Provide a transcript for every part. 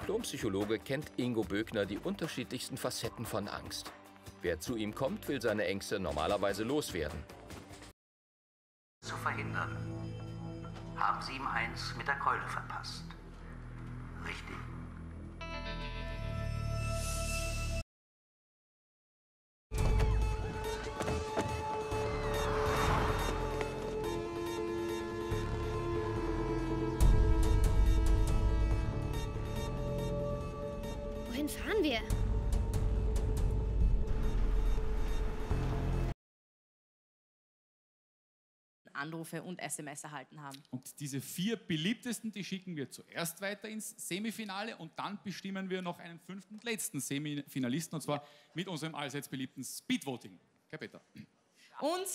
Diplompsychologe kennt Ingo Böckner die unterschiedlichsten Facetten von Angst. Wer zu ihm kommt, will seine Ängste normalerweise loswerden. Zu verhindern. Haben Sie ihm eins mit der Keule verpasst? Richtig. Wohin fahren wir? Anrufe und SMS erhalten haben. Und diese 4 beliebtesten, die schicken wir zuerst weiter ins Semifinale und dann bestimmen wir noch einen 5. und letzten Semifinalisten, und zwar mit unserem allseits beliebten Speedvoting. Herr Peter. Und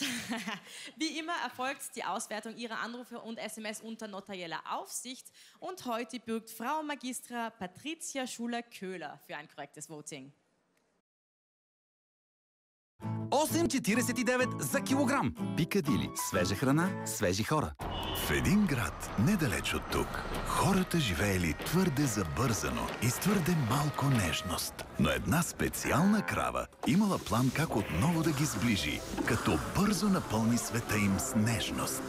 wie immer erfolgt die Auswertung Ihrer Anrufe und SMS unter notarieller Aufsicht. Und heute bürgt Frau Magistra Patricia Schuler-Köhler für ein korrektes Voting. 8,49 за килограм. Пикадили. Свежа храна, свежи хора. В един град, недалеч от тук, хората живеели твърде забързано и с твърде малко нежност. Но една специална крава имала план как отново да ги сближи, като бързо напълни света им с нежност.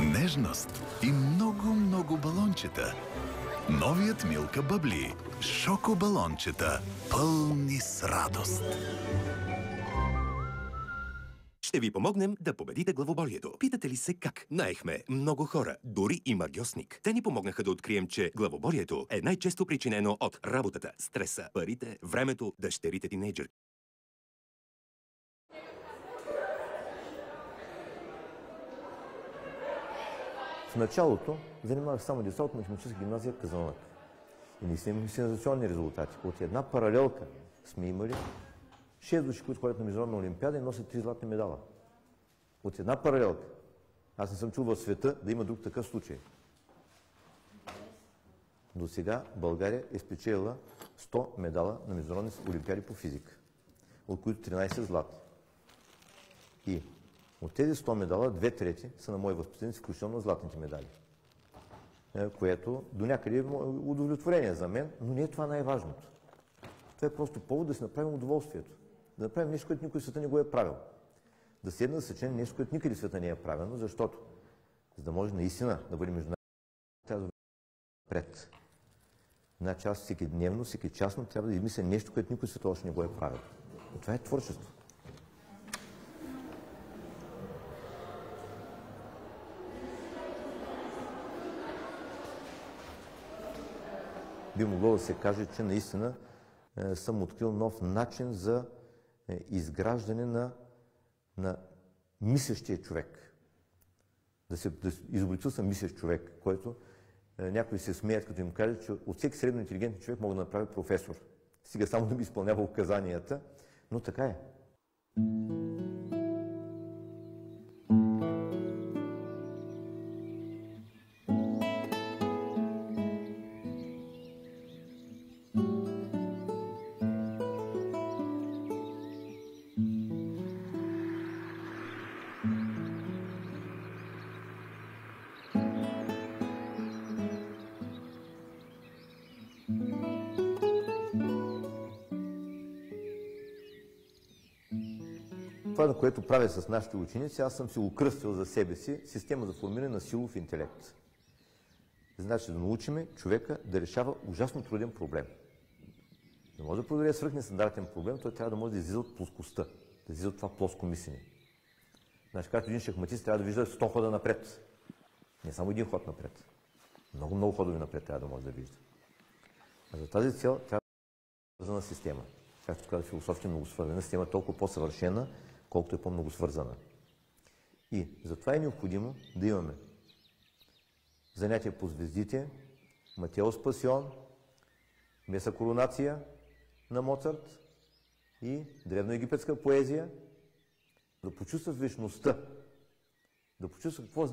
Нежност и много балончета. Новият Милка Бъбли. Шокобалончета, пълни с радост. Ще ви помогнем да победите главоболието. Питате ли се как? Наехме много хора, дори и магьосник. Те ни помогнаха да открием, че главоболието е най-често причинено от работата, стреса, парите, времето, дъщерите тинейджърки. В началото занимавах само деца от математическа гимназия Казанлък. И наистина имахме сензационни резултати. От една паралелка сме имали 6 души, които ходят на международна олимпиада и носят 3 златни медала. От една паралелка. Аз не съм чул в света да има друг такъв случай. До сега България е спечелила 100 медала на международни олимпиади по физика, от които 13 златни. И от тези 100 медала, 2/3 са на мои възпитаници, включително златните медали. Което до някъде е удовлетворение за мен, но не е това най-важното. Това е просто повод да си направим удоволствието. Да направим нещо, което никой в света не го е правил. Да седна да съчиним нещо, което никъде в света не е правено, защото за да може наистина да бъде международно, трябва да пред. Значи аз всеки дневно, всеки частно трябва да измисля нещо, което никой в света още не го е правил. И това е творчество. Би могло да се каже, че наистина съм открил нов начин за изграждане на мислещия човек. Да изобличил съм мислещ човек, който някои се смеят, като им кажат, че от всеки средно интелигентен човек мога да направя професор. Стига само да ми изпълнява указанията, но така е. Това, на което правя с нашите ученици, аз съм си окръстил за себе си система за формиране на силов интелект. Значи да научиме човека да решава ужасно труден проблем. Да може да продаде свръхнестандартен проблем, той трябва да може да излиза от плоскостта, да излиза от това плоско мислене. Значи, както един шахматист трябва да вижда 100 хода напред. Не само един ход напред. Много ходове напред трябва да може да вижда. А за тази цел трябва да е свързана система. Както казва философски многосвързана система, толкова по-съвършена, колкото е по-много свързана. И затова е необходимо да имаме занятия по звездите, Матеос Пасион, Меса Коронация на Моцарт и древноегипетска поезия, да почувстваш вечността, да почувстваш какво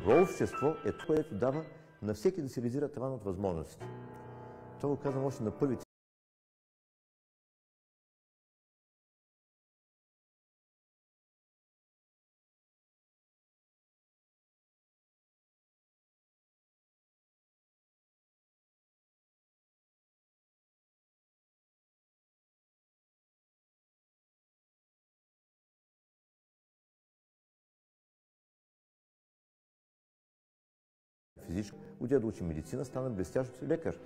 Роловчество е това, което дава на всеки да се реализира таван от възможностите. Това го казвам още на първите. Физически, отида да учи медицина, стана блестящ лекар.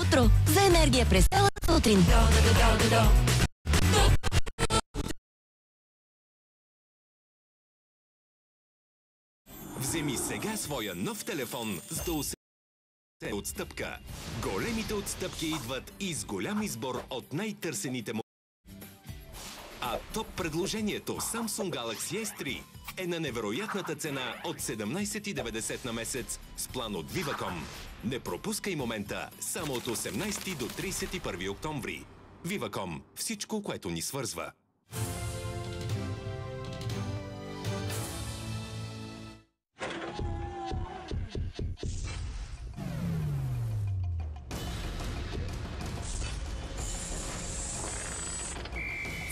Утро за енергия през цялата сутрин. Вземи сега своя нов телефон с до 80% отстъпка. Големите отстъпки идват и с голям избор от най-търсените му. А топ предложението Samsung Galaxy S3 е на невероятната цена от 17,90 на месец с план от Viva.com. Не пропускай момента само от 18 до 31 октомври. Viva.com. Всичко, което ни свързва.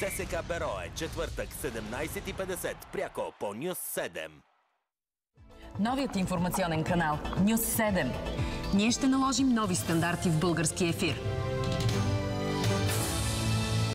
ЦСКА Берое, четвъртък, 17:50, пряко по Нюс 7. Новият информационен канал Нюс 7. Ние ще наложим нови стандарти в български ефир.